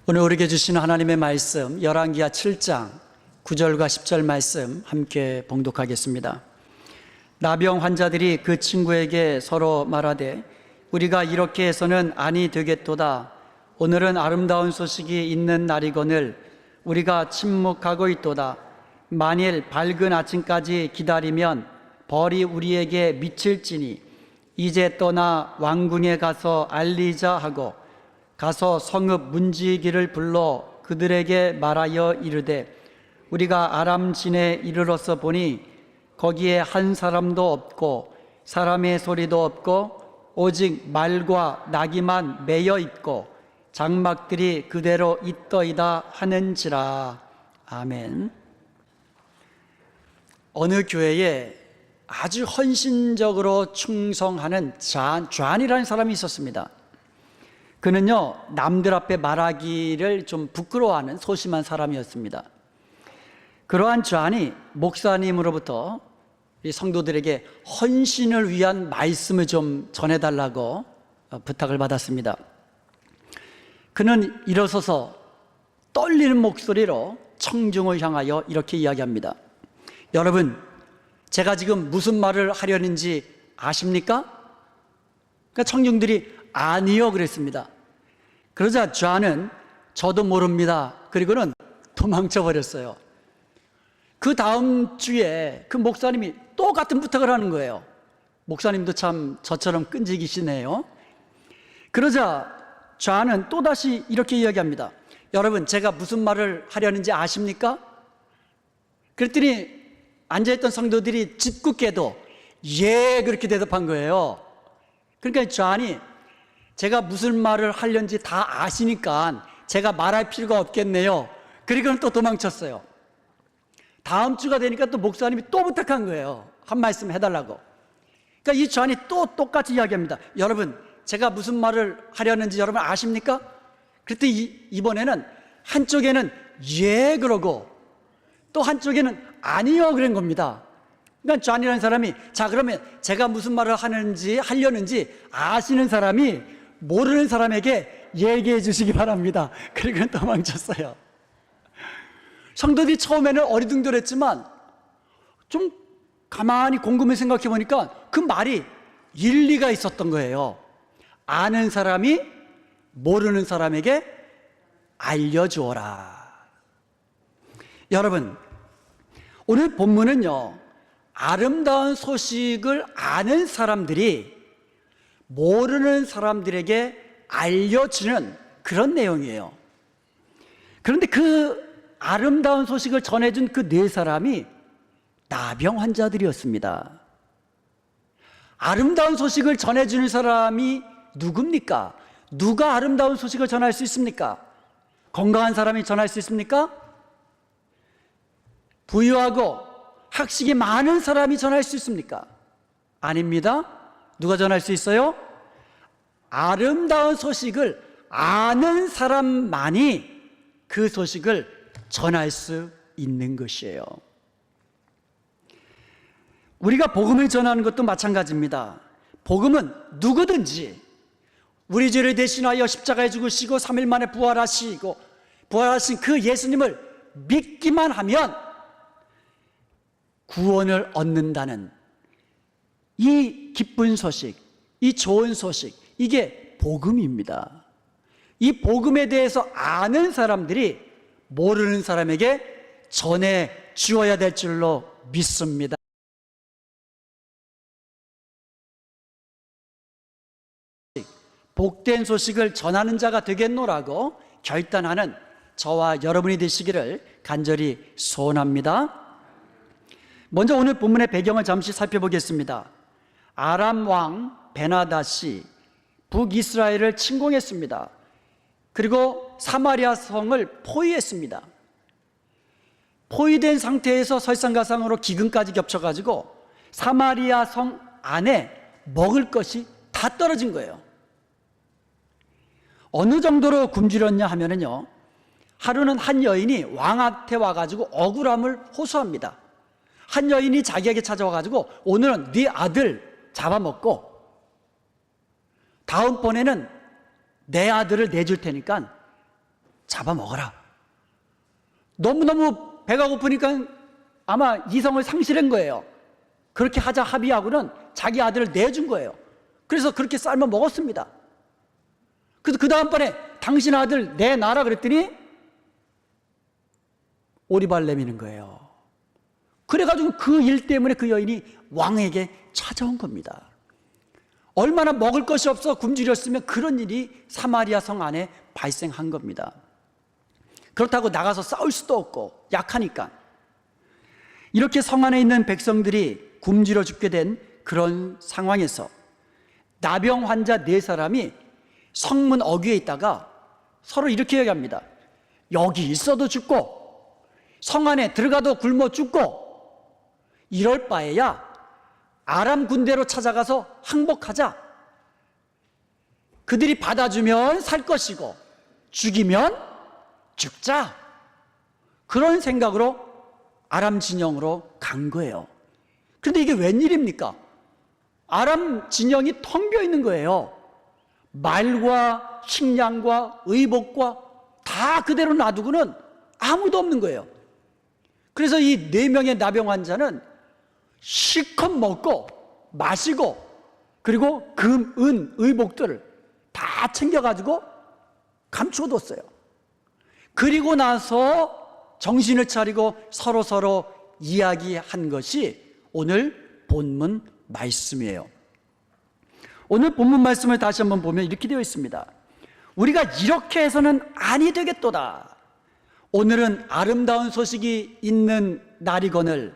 오늘 우리에게 주시는 하나님의 말씀 열왕기하 7장 9절과 10절 말씀 함께 봉독하겠습니다. 나병 환자들이 그 친구에게 서로 말하되 우리가 이렇게 해서는 아니 되겠도다. 오늘은 아름다운 소식이 있는 날이거늘 우리가 침묵하고 있도다. 만일 밝은 아침까지 기다리면 벌이 우리에게 미칠지니 이제 떠나 왕궁에 가서 알리자 하고 가서 성읍 문지기를 불러 그들에게 말하여 이르되 우리가 아람 진에 이르러서 보니 거기에 한 사람도 없고 사람의 소리도 없고 오직 말과 나귀만 매여 있고 장막들이 그대로 있더이다 하는지라. 아멘. 어느 교회에 아주 헌신적으로 충성하는 존이라는 사람이 있었습니다. 그는요, 남들 앞에 말하기를 좀 부끄러워하는 소심한 사람이었습니다. 그러한 존이 목사님으로부터 이 성도들에게 헌신을 위한 말씀을 좀 전해달라고 부탁을 받았습니다. 그는 일어서서 떨리는 목소리로 청중을 향하여 이렇게 이야기합니다. 여러분, 제가 지금 무슨 말을 하려는지 아십니까? 그러니까 청중들이 아니요 그랬습니다. 그러자 존은 저도 모릅니다. 그리고는 도망쳐 버렸어요. 그 다음 주에 그 목사님이 똑같은 부탁을 하는 거예요. 목사님도 참 저처럼 끈질기시네요. 그러자 존은 또다시 이렇게 이야기합니다. 여러분, 제가 무슨 말을 하려는지 아십니까? 그랬더니 앉아있던 성도들이 짓궂게도 예 그렇게 대답한 거예요. 그러니까 존이 제가 무슨 말을 하려는지 다 아시니까 제가 말할 필요가 없겠네요. 그리고는 또 도망쳤어요. 다음 주가 되니까 또 목사님이 또 부탁한 거예요. 한 말씀 해달라고. 그러니까 이 존이 또 똑같이 이야기합니다. 여러분, 제가 무슨 말을 하려는지 여러분 아십니까? 그랬더니 이번에는 한쪽에는 예 그러고 또 한쪽에는 아니요 그런 겁니다. 그러니까 존이라는 사람이 자 그러면 제가 무슨 말을 하려는지 아시는 사람이 모르는 사람에게 얘기해 주시기 바랍니다. 그리고 도망쳤어요. 성도들이 처음에는 어리둥절했지만 좀 가만히 곰곰이 생각해 보니까 그 말이 일리가 있었던 거예요. 아는 사람이 모르는 사람에게 알려주어라. 여러분, 오늘 본문은요, 아름다운 소식을 아는 사람들이 모르는 사람들에게 알려주는 그런 내용이에요. 그런데 그 아름다운 소식을 전해준 그 네 사람이 나병 환자들이었습니다. 아름다운 소식을 전해주는 사람이 누굽니까? 누가 아름다운 소식을 전할 수 있습니까? 건강한 사람이 전할 수 있습니까? 부유하고 학식이 많은 사람이 전할 수 있습니까? 아닙니다. 누가 전할 수 있어요? 아름다운 소식을 아는 사람만이 그 소식을 전할 수 있는 것이에요. 우리가 복음을 전하는 것도 마찬가지입니다. 복음은 누구든지 우리 죄를 대신하여 십자가에 죽으시고 3일 만에 부활하신 그 예수님을 믿기만 하면 구원을 얻는다는 이 기쁜 소식, 이 좋은 소식, 이게 복음입니다. 이 복음에 대해서 아는 사람들이 모르는 사람에게 전해 주어야 될 줄로 믿습니다. 복된 소식을 전하는 자가 되겠노라고 결단하는 저와 여러분이 되시기를 간절히 소원합니다. 먼저 오늘 본문의 배경을 잠시 살펴보겠습니다. 아람 왕 베나닷이 북이스라엘을 침공했습니다. 그리고 사마리아 성을 포위했습니다. 포위된 상태에서 설상가상으로 기근까지 겹쳐가지고 사마리아 성 안에 먹을 것이 다 떨어진 거예요. 어느 정도로 굶주렸냐 하면은요, 하루는 한 여인이 왕한테 와가지고 억울함을 호소합니다. 한 여인이 자기에게 찾아와가지고 오늘은 네 아들 잡아먹고 다음번에는 내 아들을 내줄 테니까 잡아먹어라. 너무너무 배가 고프니까 아마 이성을 상실한 거예요. 그렇게 하자 합의하고는 자기 아들을 내준 거예요. 그래서 그렇게 삶아 먹었습니다. 그래서 그 다음번에 당신 아들 내놔라 그랬더니 오리발 내미는 거예요. 그래가지고 그 일 때문에 그 여인이 왕에게 찾아온 겁니다. 얼마나 먹을 것이 없어 굶주렸으면 그런 일이 사마리아 성 안에 발생한 겁니다. 그렇다고 나가서 싸울 수도 없고 약하니까. 이렇게 성 안에 있는 백성들이 굶주려 죽게 된 그런 상황에서 나병 환자 4사람이 성문 어귀에 있다가 서로 이렇게 얘기합니다. 여기 있어도 죽고 성 안에 들어가도 굶어 죽고 이럴 바에야 아람 군대로 찾아가서 항복하자. 그들이 받아주면 살 것이고 죽이면 죽자. 그런 생각으로 아람 진영으로 간 거예요. 그런데 이게 웬일입니까? 아람 진영이 텅 비어 있는 거예요. 말과 식량과 의복과 다 그대로 놔두고는 아무도 없는 거예요. 그래서 이 4명의 나병 환자는 실컷 먹고 마시고 그리고 금, 은, 의복들을 다 챙겨가지고 감춰뒀어요. 그리고 나서 정신을 차리고 서로 이야기한 것이 오늘 본문 말씀이에요. 오늘 본문 말씀을 다시 한번 보면 이렇게 되어 있습니다. 우리가 이렇게 해서는 아니 되겠도다. 오늘은 아름다운 소식이 있는 날이거늘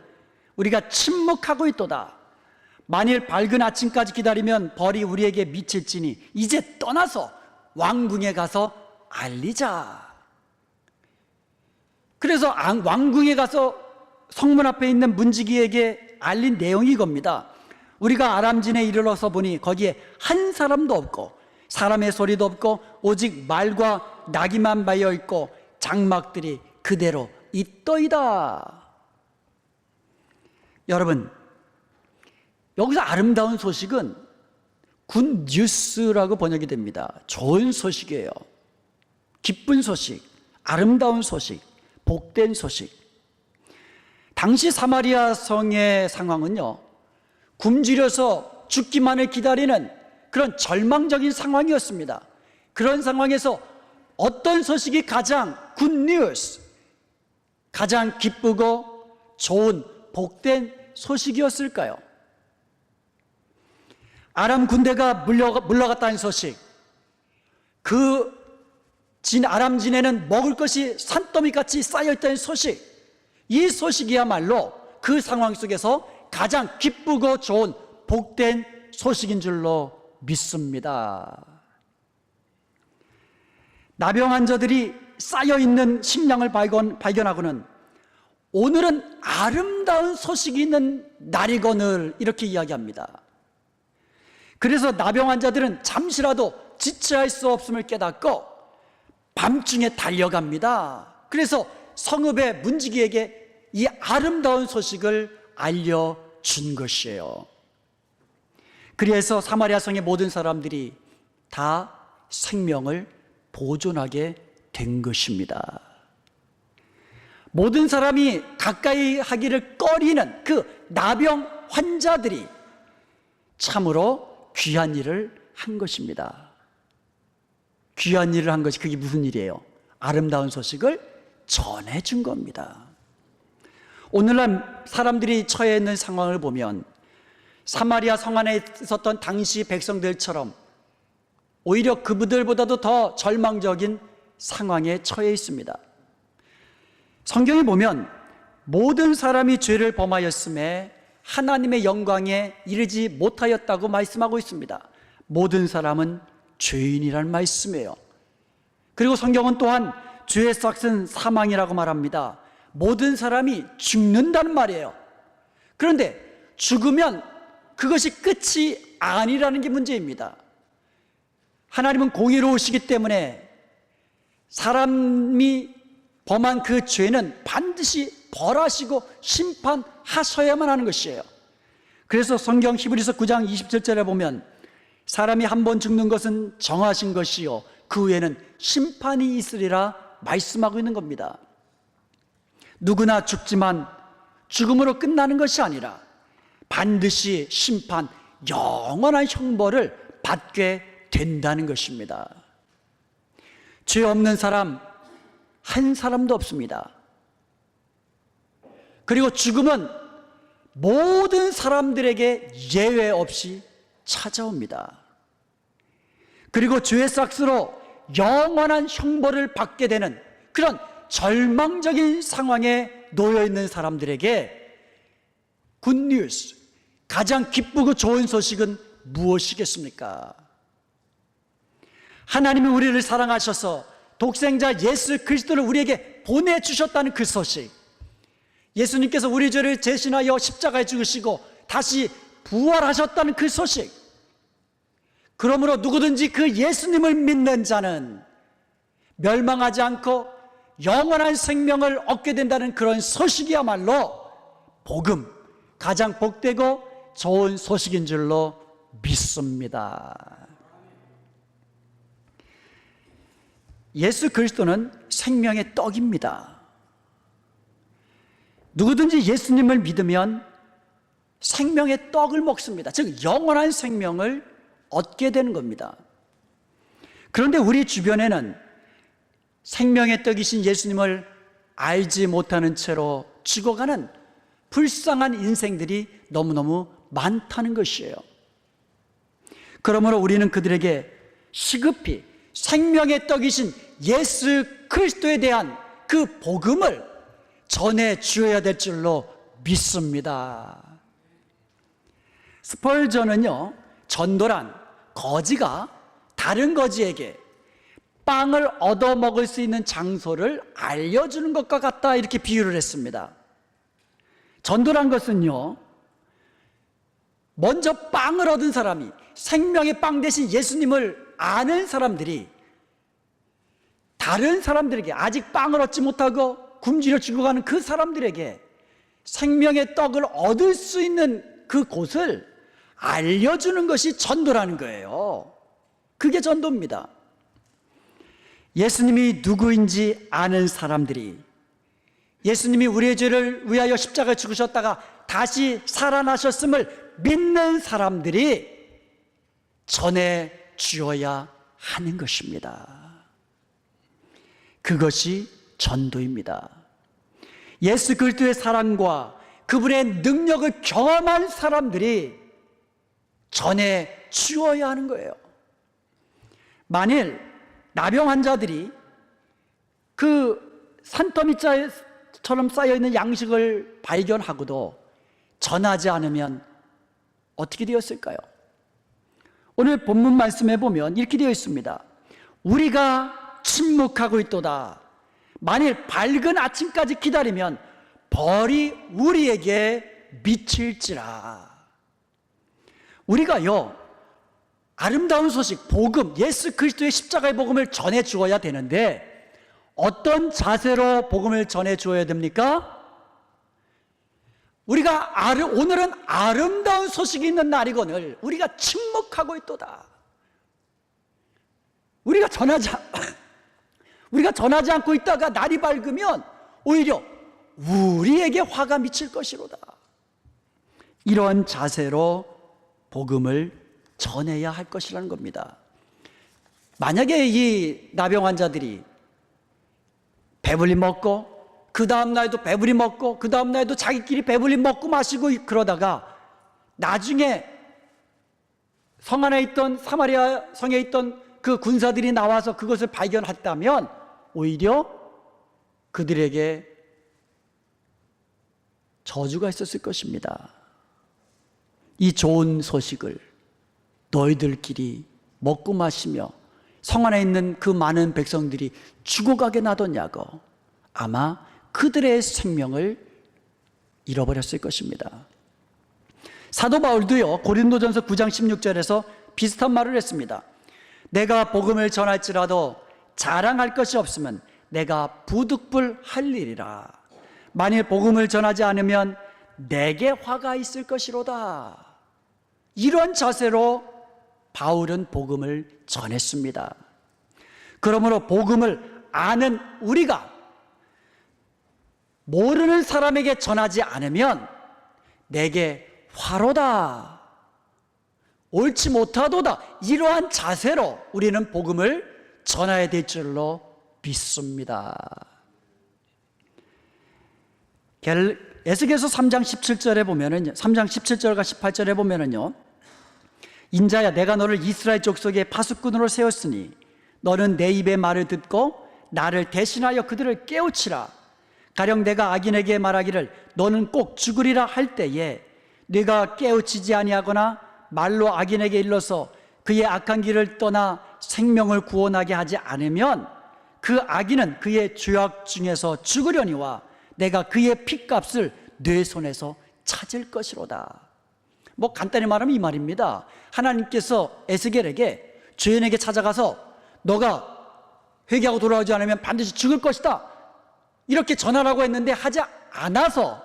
우리가 침묵하고 있도다. 만일 밝은 아침까지 기다리면 벌이 우리에게 미칠지니 이제 떠나서 왕궁에 가서 알리자. 그래서 왕궁에 가서 성문 앞에 있는 문지기에게 알린 내용이 이겁니다. 우리가 아람진에 이르러서 보니 거기에 한 사람도 없고 사람의 소리도 없고 오직 말과 나귀만 마여 있고 장막들이 그대로 있더이다. 여러분, 여기서 아름다운 소식은 굿 뉴스라고 번역이 됩니다. 좋은 소식이에요. 기쁜 소식, 아름다운 소식, 복된 소식. 당시 사마리아 성의 상황은요, 굶주려서 죽기만을 기다리는 그런 절망적인 상황이었습니다. 그런 상황에서 어떤 소식이 가장 굿 뉴스, 가장 기쁘고 좋은 복된 소식이었을까요? 아람 군대가 물러갔다는 소식, 아람 진에는 먹을 것이 산더미같이 쌓여있다는 소식, 이 소식이야말로 그 상황 속에서 가장 기쁘고 좋은 복된 소식인 줄로 믿습니다. 나병 환자들이 쌓여있는 식량을 발견하고는 오늘은 아름다운 소식이 있는 날이거늘 이렇게 이야기합니다. 그래서 나병 환자들은 잠시라도 지체할 수 없음을 깨닫고 밤중에 달려갑니다. 그래서 성읍의 문지기에게 이 아름다운 소식을 알려준 것이에요. 그래서 사마리아 성의 모든 사람들이 다 생명을 보존하게 된 것입니다. 모든 사람이 가까이 하기를 꺼리는 그 나병 환자들이 참으로 귀한 일을 한 것입니다. 귀한 일을 한 것이 그게 무슨 일이에요? 아름다운 소식을 전해준 겁니다. 오늘날 사람들이 처해 있는 상황을 보면 사마리아 성 안에 있었던 당시 백성들처럼 오히려 그들보다도 더 절망적인 상황에 처해 있습니다. 성경에 보면 모든 사람이 죄를 범하였음에 하나님의 영광에 이르지 못하였다고 말씀하고 있습니다. 모든 사람은 죄인이라는 말씀이에요. 그리고 성경은 또한 죄의 삭은 사망이라고 말합니다. 모든 사람이 죽는다는 말이에요. 그런데 죽으면 그것이 끝이 아니라는 게 문제입니다. 하나님은 공의로우시기 때문에 사람이 범한 그 죄는 반드시 벌하시고 심판하셔야만 하는 것이에요. 그래서 성경 히브리서 9장 27절에 보면 사람이 한 번 죽는 것은 정하신 것이요 그 후에는 심판이 있으리라 말씀하고 있는 겁니다. 누구나 죽지만 죽음으로 끝나는 것이 아니라 반드시 심판, 영원한 형벌을 받게 된다는 것입니다. 죄 없는 사람 한 사람도 없습니다. 그리고 죽음은 모든 사람들에게 예외 없이 찾아옵니다. 그리고 죄의 삭스로 영원한 형벌을 받게 되는 그런 절망적인 상황에 놓여 있는 사람들에게 굿뉴스, 가장 기쁘고 좋은 소식은 무엇이겠습니까? 하나님이 우리를 사랑하셔서 독생자 예수 그리스도를 우리에게 보내주셨다는 그 소식, 예수님께서 우리 죄를 대신하여 십자가에 죽으시고 다시 부활하셨다는 그 소식, 그러므로 누구든지 그 예수님을 믿는 자는 멸망하지 않고 영원한 생명을 얻게 된다는 그런 소식이야말로 복음, 가장 복되고 좋은 소식인 줄로 믿습니다. 예수 그리스도는 생명의 떡입니다. 누구든지 예수님을 믿으면 생명의 떡을 먹습니다. 즉 영원한 생명을 얻게 되는 겁니다. 그런데 우리 주변에는 생명의 떡이신 예수님을 알지 못하는 채로 죽어가는 불쌍한 인생들이 너무너무 많다는 것이에요. 그러므로 우리는 그들에게 시급히 생명의 떡이신 예수 그리스도에 대한 그 복음을 전해 주어야 될 줄로 믿습니다. 스펄전은요, 전도란 거지가 다른 거지에게 빵을 얻어 먹을 수 있는 장소를 알려주는 것과 같다, 이렇게 비유를 했습니다. 전도란 것은요, 먼저 빵을 얻은 사람이, 생명의 빵 대신 예수님을 아는 사람들이 다른 사람들에게, 아직 빵을 얻지 못하고 굶주려 죽어가는 그 사람들에게 생명의 떡을 얻을 수 있는 그 곳을 알려주는 것이 전도라는 거예요. 그게 전도입니다. 예수님이 누구인지 아는 사람들이, 예수님이 우리의 죄를 위하여 십자가에 죽으셨다가 다시 살아나셨음을 믿는 사람들이 전해 주어야 하는 것입니다. 그것이 전도입니다. 예수 그리스도의 사랑과 그분의 능력을 경험한 사람들이 전해 주어야 하는 거예요. 만일 나병 환자들이 그 산더미처럼 쌓여있는 양식을 발견하고도 전하지 않으면 어떻게 되었을까요? 오늘 본문 말씀에 보면 이렇게 되어 있습니다. 우리가 침묵하고 있도다. 만일 밝은 아침까지 기다리면 벌이 우리에게 미칠지라. 우리가요, 아름다운 소식, 복음, 예수 그리스도의 십자가의 복음을 전해 주어야 되는데 어떤 자세로 복음을 전해 주어야 됩니까? 우리가 오늘은 아름다운 소식이 있는 날이거늘 우리가 침묵하고 있도다. 우리가 전하지 않고 있다가 날이 밝으면 오히려 우리에게 화가 미칠 것이로다. 이러한 자세로 복음을 전해야 할 것이라는 겁니다. 만약에 이 나병 환자들이 배불리 먹고 그 다음 날에도 배불리 먹고 그 다음 날에도 자기끼리 배불리 먹고 마시고 그러다가 나중에 성 안에 있던 사마리아 성에 있던 그 군사들이 나와서 그것을 발견했다면 오히려 그들에게 저주가 있었을 것입니다. 이 좋은 소식을 너희들끼리 먹고 마시며 성 안에 있는 그 많은 백성들이 죽어가게 놔뒀냐고 아마 그들의 생명을 잃어버렸을 것입니다. 사도 바울도요, 고린도전서 9장 16절에서 비슷한 말을 했습니다. 내가 복음을 전할지라도 자랑할 것이 없으면 내가 부득불할 일이라. 만일 복음을 전하지 않으면 내게 화가 있을 것이로다. 이런 자세로 바울은 복음을 전했습니다. 그러므로 복음을 아는 우리가 모르는 사람에게 전하지 않으면 내게 화로다, 옳지 못하도다, 이러한 자세로 우리는 복음을 전해야 될 줄로 믿습니다. 에스겔서 3장 17절에 보면은 3장 17절과 18절에 보면은요, 인자야 내가 너를 이스라엘 족속의 파수꾼으로 세웠으니 너는 내 입의 말을 듣고 나를 대신하여 그들을 깨우치라. 가령 내가 악인에게 말하기를 너는 꼭 죽으리라 할 때에 네가 깨우치지 아니하거나 말로 악인에게 일러서 그의 악한 길을 떠나 생명을 구원하게 하지 않으면 그 악인은 그의 죄악 중에서 죽으려니와 내가 그의 핏값을 내 손에서 찾을 것이로다. 뭐 간단히 말하면 이 말입니다. 하나님께서 에스겔에게 죄인에게 찾아가서 너가 회개하고 돌아오지 않으면 반드시 죽을 것이다, 이렇게 전하라고 했는데 하지 않아서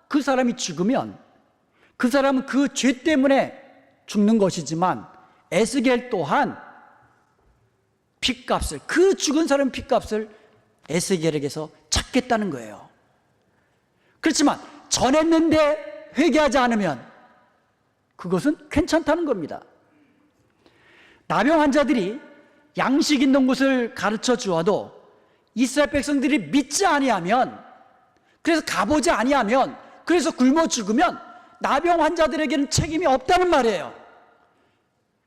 그 사람이 죽으면 그 사람은 그 죄 때문에 죽는 것이지만 에스겔 또한 핏값을, 그 죽은 사람 핏값을 에스겔에게서 찾겠다는 거예요. 그렇지만 전했는데 회개하지 않으면 그것은 괜찮다는 겁니다. 나병 환자들이 양식 있는 곳을 가르쳐 주어도 이스라엘 백성들이 믿지 아니하면, 그래서 가보지 아니하면, 그래서 굶어 죽으면 나병 환자들에게는 책임이 없다는 말이에요.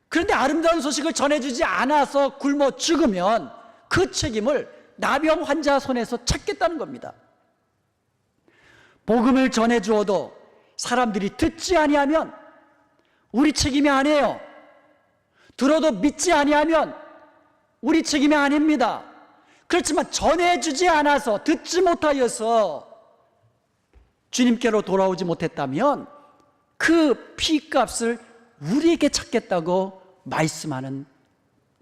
그런데 아름다운 소식을 전해주지 않아서 굶어 죽으면 그 책임을 나병 환자 손에서 찾겠다는 겁니다. 복음을 전해주어도 사람들이 듣지 아니하면 우리 책임이 아니에요. 들어도 믿지 아니하면 우리 책임이 아닙니다. 그렇지만 전해주지 않아서, 듣지 못하여서 주님께로 돌아오지 못했다면 그 피값을 우리에게 찾겠다고 말씀하는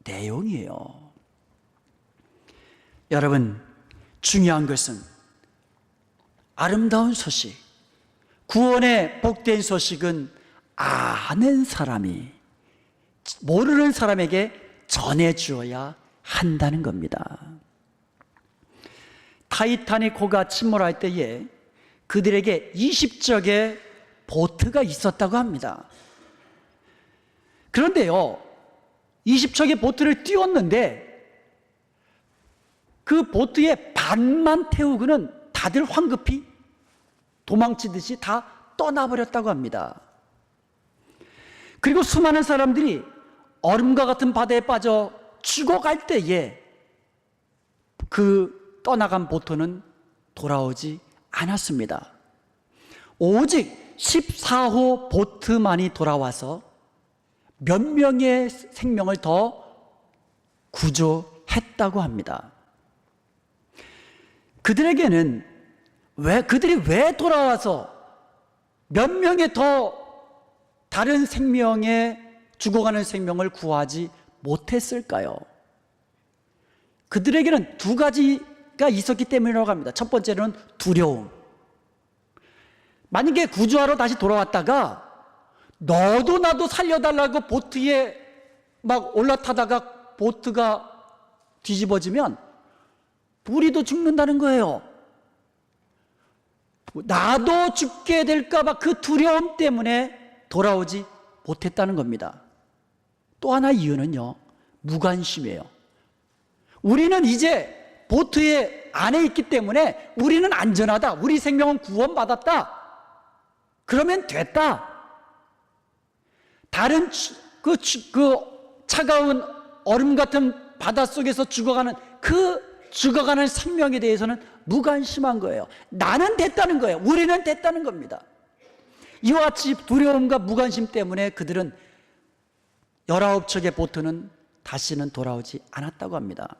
내용이에요. 여러분, 중요한 것은 아름다운 소식, 구원의 복된 소식은 아는 사람이 모르는 사람에게 전해주어야 한다는 겁니다. 타이타닉호가 침몰할 때에 그들에게 20척의 보트가 있었다고 합니다. 그런데요, 20척의 보트를 띄웠는데 그 보트의 반만 태우고는 다들 황급히 도망치듯이 다 떠나버렸다고 합니다. 그리고 수많은 사람들이 얼음과 같은 바다에 빠져 죽어갈 때에 그 떠나간 보트는 돌아오지 않았습니다. 오직 14호 보트만이 돌아와서 몇 명의 생명을 더 구조했다고 합니다. 그들에게는 그들이 왜 돌아와서 몇 명의 더 다른 생명의 죽어가는 생명을 구하지 못했을까요? 그들에게는 두 가지가 있었기 때문이라고 합니다. 첫 번째는 두려움. 만약에 구조하러 다시 돌아왔다가 너도 나도 살려달라고 보트에 막 올라타다가 보트가 뒤집어지면 우리도 죽는다는 거예요. 나도 죽게 될까봐 그 두려움 때문에 돌아오지 못했다는 겁니다. 또 하나 이유는요, 무관심이에요. 우리는 이제 보트의 안에 있기 때문에 우리는 안전하다, 우리 생명은 구원받았다, 그러면 됐다. 다른 그 차가운 얼음 같은 바닷속에서 죽어가는 생명에 대해서는 무관심한 거예요. 나는 됐다는 거예요. 우리는 됐다는 겁니다. 이와 같이 두려움과 무관심 때문에 그들은 19척의 보트는 다시는 돌아오지 않았다고 합니다.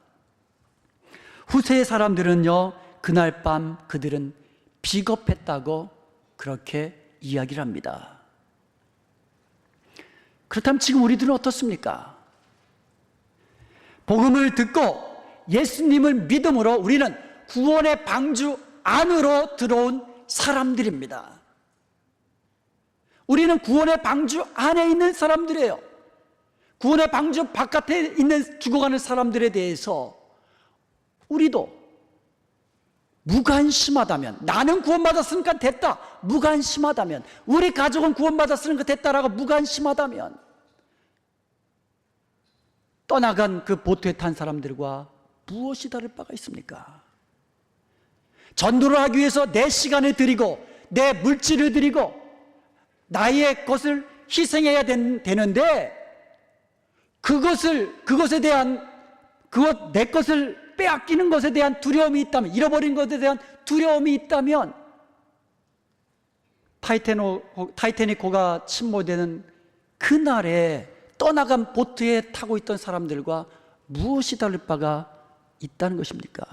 후세의 사람들은요, 그날 밤 그들은 비겁했다고 그렇게 이야기를 합니다. 그렇다면 지금 우리들은 어떻습니까? 복음을 듣고 예수님을 믿음으로 우리는 구원의 방주 안으로 들어온 사람들입니다. 우리는 구원의 방주 안에 있는 사람들이에요. 구원의 방주 바깥에 있는 죽어가는 사람들에 대해서 우리도 무관심하다면, 나는 구원받았으니까 됐다, 무관심하다면, 우리 가족은 구원받았으니까 됐다라고 무관심하다면, 떠나간 그 보트에 탄 사람들과 무엇이 다를 바가 있습니까? 전도를 하기 위해서 내 시간을 드리고 내 물질을 드리고 나의 것을 희생해야 되는데, 그것에 대한, 내 것을 빼앗기는 것에 대한 두려움이 있다면, 잃어버린 것에 대한 두려움이 있다면, 타이타닉호가 침몰되는 그날에 떠나간 보트에 타고 있던 사람들과 무엇이 다를 바가 있다는 것입니까?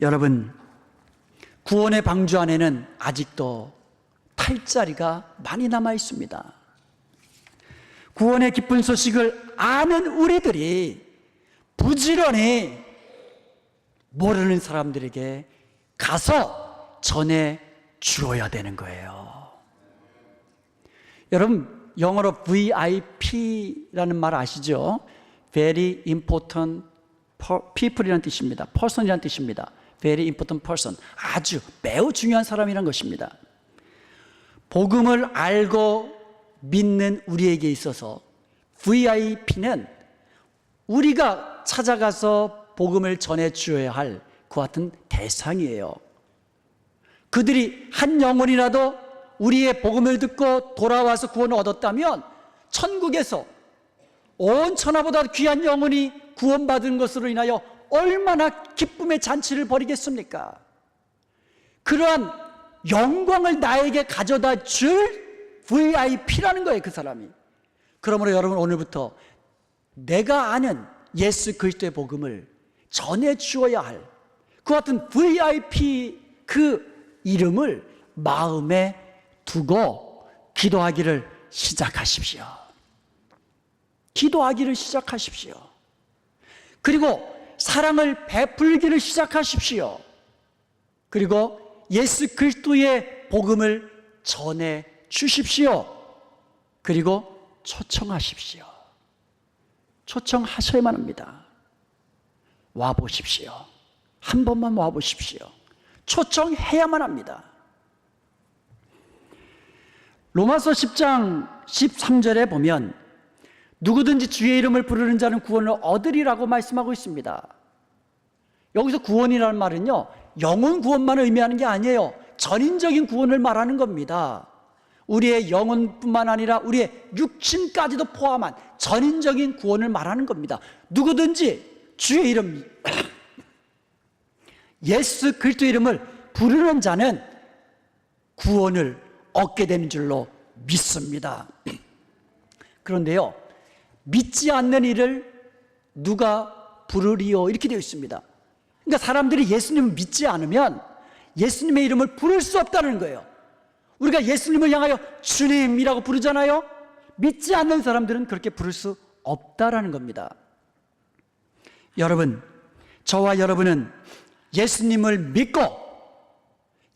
여러분, 구원의 방주 안에는 아직도 탈 자리가 많이 남아 있습니다. 구원의 기쁜 소식을 아는 우리들이 부지런히 모르는 사람들에게 가서 전해 주어야 되는 거예요. 여러분, 영어로 VIP라는 말 아시죠? Very important people이라는 뜻입니다. person이라는 뜻입니다. Very important person, 아주 매우 중요한 사람이라는 것입니다. 복음을 알고 믿는 우리에게 있어서 VIP는 우리가 찾아가서 복음을 전해 주어야 할 그 같은 대상이에요. 그들이 한 영혼이라도 우리의 복음을 듣고 돌아와서 구원을 얻었다면 천국에서 온 천하보다 귀한 영혼이 구원받은 것으로 인하여 얼마나 기쁨의 잔치를 벌이겠습니까? 그러한 영광을 나에게 가져다 줄 VIP라는 거예요, 그 사람이. 그러므로 여러분, 오늘부터 내가 아는 예수 그리스도의 복음을 전해 주어야 할 그 같은 VIP 그 이름을 마음에 두고 기도하기를 시작하십시오. 기도하기를 시작하십시오. 그리고 사랑을 베풀기를 시작하십시오. 그리고 예수 그리스도의 복음을 전해 주십시오. 그리고 초청하십시오. 초청하셔야만 합니다. 와보십시오. 한 번만 와보십시오. 초청해야만 합니다. 로마서 10장 13절에 보면 누구든지 주의 이름을 부르는 자는 구원을 얻으리라고 말씀하고 있습니다. 여기서 구원이라는 말은요, 영혼 구원만 의미하는 게 아니에요. 전인적인 구원을 말하는 겁니다. 우리의 영혼뿐만 아니라 우리의 육신까지도 포함한 전인적인 구원을 말하는 겁니다. 누구든지 주의 이름, 예수 그리스도 이름을 부르는 자는 구원을 얻게 되는 줄로 믿습니다. 그런데요, 믿지 않는 이를 누가 부르리요? 이렇게 되어 있습니다. 그러니까 사람들이 예수님을 믿지 않으면 예수님의 이름을 부를 수 없다는 거예요. 우리가 예수님을 향하여 주님이라고 부르잖아요. 믿지 않는 사람들은 그렇게 부를 수 없다라는 겁니다. 여러분, 저와 여러분은 예수님을 믿고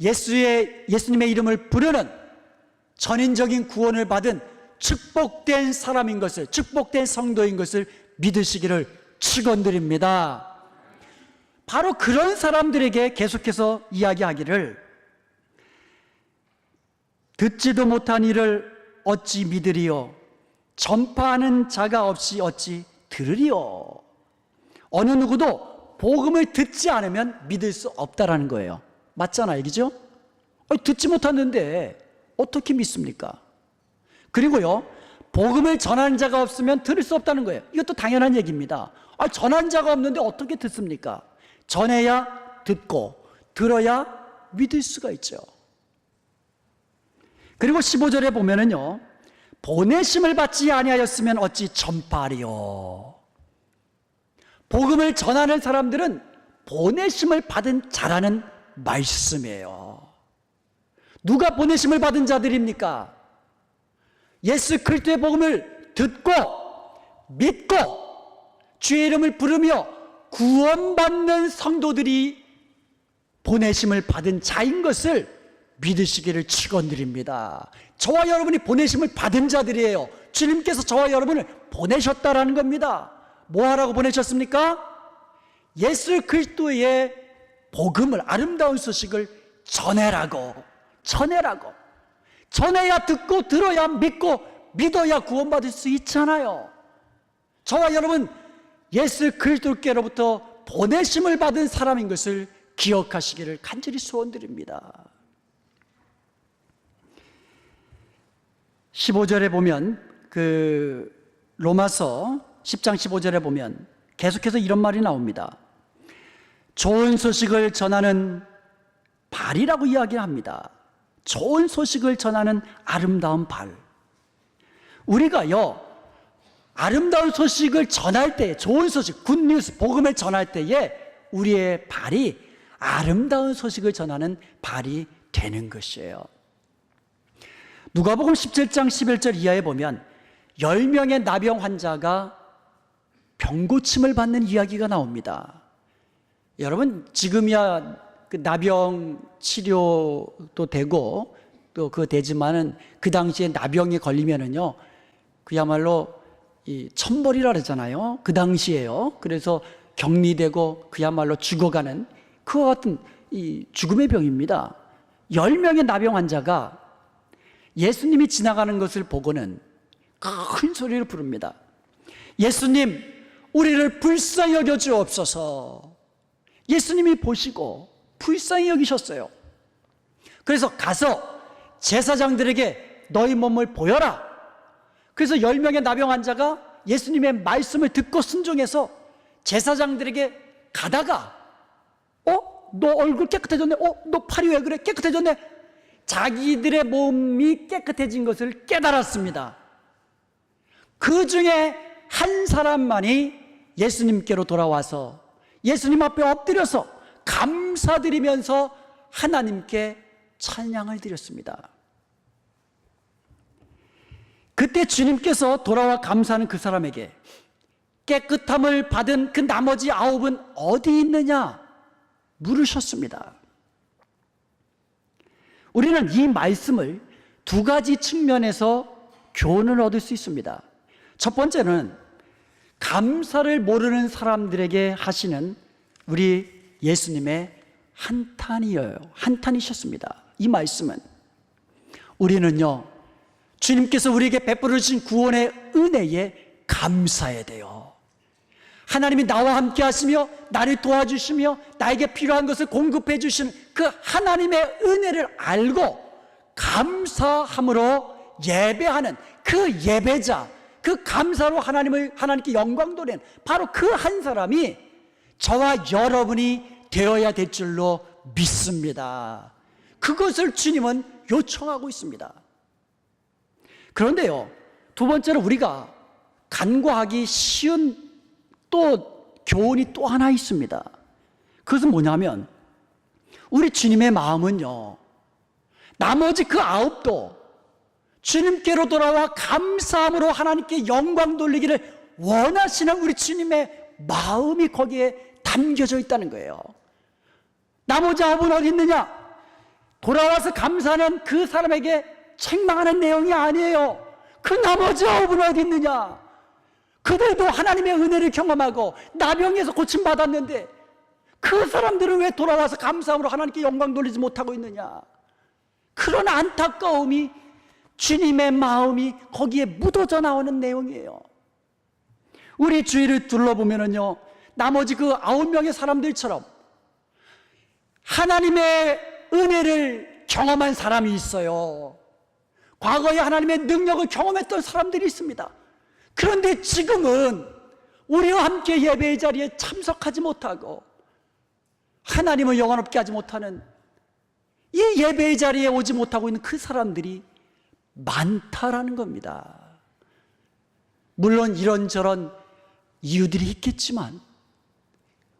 예수님의 이름을 부르는 전인적인 구원을 받은 축복된 사람인 것을, 축복된 성도인 것을 믿으시기를 축원드립니다. 바로 그런 사람들에게 계속해서 이야기하기를, 듣지도 못한 이를 어찌 믿으리요? 전파하는 자가 없이 어찌 들으리요? 어느 누구도 복음을 듣지 않으면 믿을 수 없다라는 거예요. 맞잖아요, 그죠? 듣지 못하는데 어떻게 믿습니까? 그리고요, 복음을 전하는 자가 없으면 들을 수 없다는 거예요. 이것도 당연한 얘기입니다. 전하는 자가 없는데 어떻게 듣습니까? 전해야 듣고 들어야 믿을 수가 있죠. 그리고 15절에 보면은요, 보내심을 받지 아니하였으면 어찌 전파하리요? 복음을 전하는 사람들은 보내심을 받은 자라는 말씀이에요. 누가 보내심을 받은 자들입니까? 예수 그리스도의 복음을 듣고 믿고 주의 이름을 부르며 구원받는 성도들이 보내심을 받은 자인 것을 믿으시기를 축원드립니다. 저와 여러분이 보내심을 받은 자들이에요. 주님께서 저와 여러분을 보내셨다라는 겁니다. 뭐 하라고 보내셨습니까? 예수 그리스도의 복음을, 아름다운 소식을 전해라고. 전해야 듣고 들어야 믿고 믿어야 구원받을 수 있잖아요. 저와 여러분 예수 그리스도께로부터 보내심을 받은 사람인 것을 기억하시기를 간절히 소원드립니다. 15절에 보면 로마서 10장 15절에 보면 계속해서 이런 말이 나옵니다. 좋은 소식을 전하는 발이라고 이야기합니다. 좋은 소식을 전하는 아름다운 발. 우리가요, 아름다운 소식을 전할 때, 좋은 소식, 굿뉴스, 복음을 전할 때에 우리의 발이 아름다운 소식을 전하는 발이 되는 것이에요. 누가복음 17장 11절 이하에 보면 10명의 나병 환자가 병고침을 받는 이야기가 나옵니다. 여러분, 지금이야 그 나병 치료도 되고 또 그거 되지만은 그 당시에 나병에 걸리면은요, 그야말로 이 천벌이라 그러잖아요. 그 당시에요. 그래서 격리되고 그야말로 죽어가는 그와 같은 이 죽음의 병입니다. 10명의 나병 환자가 예수님이 지나가는 것을 보고는 큰 소리를 부릅니다. 예수님, 우리를 불쌍히 여겨 주옵소서. 예수님이 보시고 불쌍히 여기셨어요. 그래서 가서 제사장들에게 너희 몸을 보여라. 그래서 10명의 나병 환자가 예수님의 말씀을 듣고 순종해서 제사장들에게 가다가 너 얼굴 깨끗해졌네. 너 팔이 왜 그래? 깨끗해졌네. 자기들의 몸이 깨끗해진 것을 깨달았습니다. 그 중에 한 사람만이 예수님께로 돌아와서 예수님 앞에 엎드려서 감사드리면서 하나님께 찬양을 드렸습니다. 그때 주님께서 돌아와 감사하는 그 사람에게 깨끗함을 받은 그 나머지 9은 어디 있느냐 물으셨습니다. 우리는 이 말씀을 두 가지 측면에서 교훈을 얻을 수 있습니다. 첫 번째는 감사를 모르는 사람들에게 하시는 우리 예수님의 한탄이셨습니다. 이 말씀은 우리는요, 주님께서 우리에게 베풀어 주신 구원의 은혜에 감사해야 돼요. 하나님이 나와 함께 하시며 나를 도와주시며 나에게 필요한 것을 공급해 주시는 그 하나님의 은혜를 알고 감사함으로 예배하는 그 예배자, 그 감사로 하나님께 영광 돌리는 바로 그 한 사람이 저와 여러분이 되어야 될 줄로 믿습니다. 그것을 주님은 요청하고 있습니다. 그런데요, 두 번째로 우리가 간과하기 쉬운 또 교훈이 또 하나 있습니다. 그것은 뭐냐면 우리 주님의 마음은요, 나머지 그 9도 주님께로 돌아와 감사함으로 하나님께 영광 돌리기를 원하시는 우리 주님의 마음이 거기에 담겨져 있다는 거예요. 나머지 9은 어디 있느냐? 돌아와서 감사하는 그 사람에게 책망하는 내용이 아니에요. 그 나머지 9은 어디 있느냐? 그들도 하나님의 은혜를 경험하고 나병에서 고침받았는데 그 사람들은 왜 돌아와서 감사함으로 하나님께 영광 돌리지 못하고 있느냐? 그런 안타까움이 주님의 마음이 거기에 묻어져 나오는 내용이에요. 우리 주위를 둘러보면요, 나머지 그 9명의 사람들처럼 하나님의 은혜를 경험한 사람이 있어요. 과거에 하나님의 능력을 경험했던 사람들이 있습니다. 그런데 지금은 우리와 함께 예배의 자리에 참석하지 못하고 하나님을 영원롭게 하지 못하는 이 예배의 자리에 오지 못하고 있는 그 사람들이 많다라는 겁니다. 물론 이런저런 이유들이 있겠지만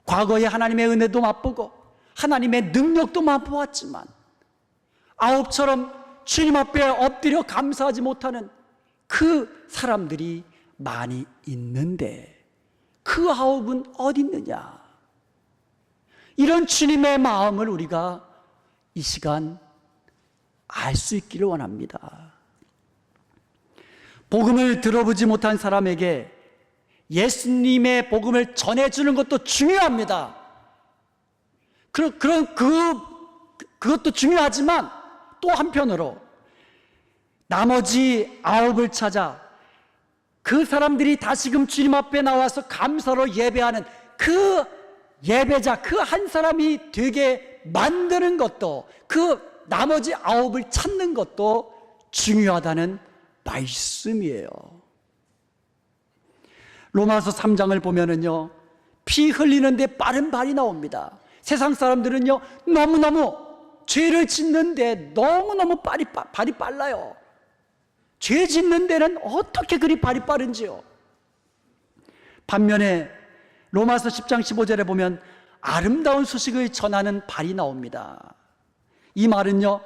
과거에 하나님의 은혜도 맛보고 하나님의 능력도 맛보았지만 9처럼 주님 앞에 엎드려 감사하지 못하는 그 사람들이 많이 있는데 그 9은 어디 있느냐? 이런 주님의 마음을 우리가 이 시간 알 수 있기를 원합니다. 복음을 들어보지 못한 사람에게 예수님의 복음을 전해주는 것도 중요합니다. 그것도 중요하지만 또 한편으로 나머지 9을 찾아 그 사람들이 다시금 주님 앞에 나와서 감사로 예배하는 그 예배자 그 한 사람이 되게 만드는 것도, 그 나머지 9을 찾는 것도 중요하다는 말씀이에요. 로마서 3장을 보면은요, 피 흘리는데 빠른 발이 나옵니다. 세상 사람들은요, 너무너무 죄를 짓는데 너무너무 발이 빨라요. 죄 짓는 데는 어떻게 그리 발이 빠른지요. 반면에 로마서 10장 15절에 보면 아름다운 소식을 전하는 발이 나옵니다. 이 말은요,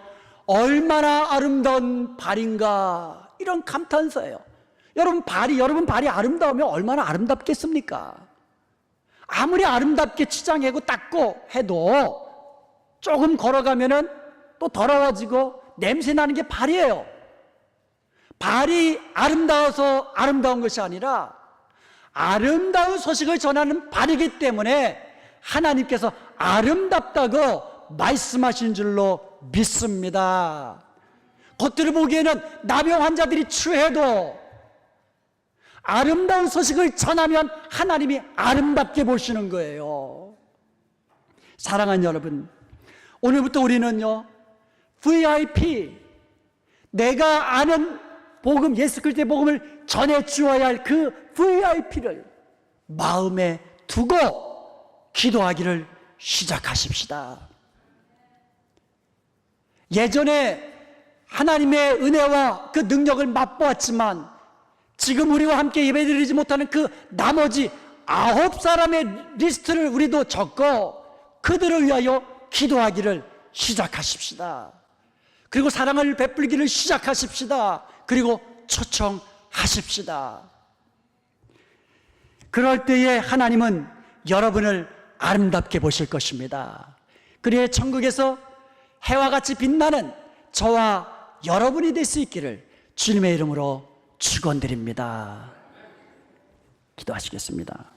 얼마나 아름다운 발인가, 이런 감탄사예요. 여러분 발이 아름다우면 얼마나 아름답겠습니까? 아무리 아름답게 치장하고 닦고 해도 조금 걸어가면은 또 더러워지고 냄새 나는 게 발이에요. 발이 아름다워서 아름다운 것이 아니라 아름다운 소식을 전하는 발이기 때문에 하나님께서 아름답다고 말씀하신 줄로 믿습니다. 겉으로 보기에는 나병 환자들이 추해도 아름다운 소식을 전하면 하나님이 아름답게 보시는 거예요. 사랑하는 여러분, 오늘부터 우리는요, VIP, 내가 아는 복음, 예수 그리스도의 복음을 전해 주어야 할 그 VIP를 마음에 두고 기도하기를 시작하십시다. 예전에 하나님의 은혜와 그 능력을 맛보았지만 지금 우리와 함께 예배드리지 못하는 그 나머지 9사람의 리스트를 우리도 적고 그들을 위하여 기도하기를 시작하십시다. 그리고 사랑을 베풀기를 시작하십시다. 그리고 초청하십시다. 그럴 때에 하나님은 여러분을 아름답게 보실 것입니다. 그리하여 천국에서 해와 같이 빛나는 저와 여러분이 될 수 있기를 주님의 이름으로 축원드립니다. 기도하시겠습니다.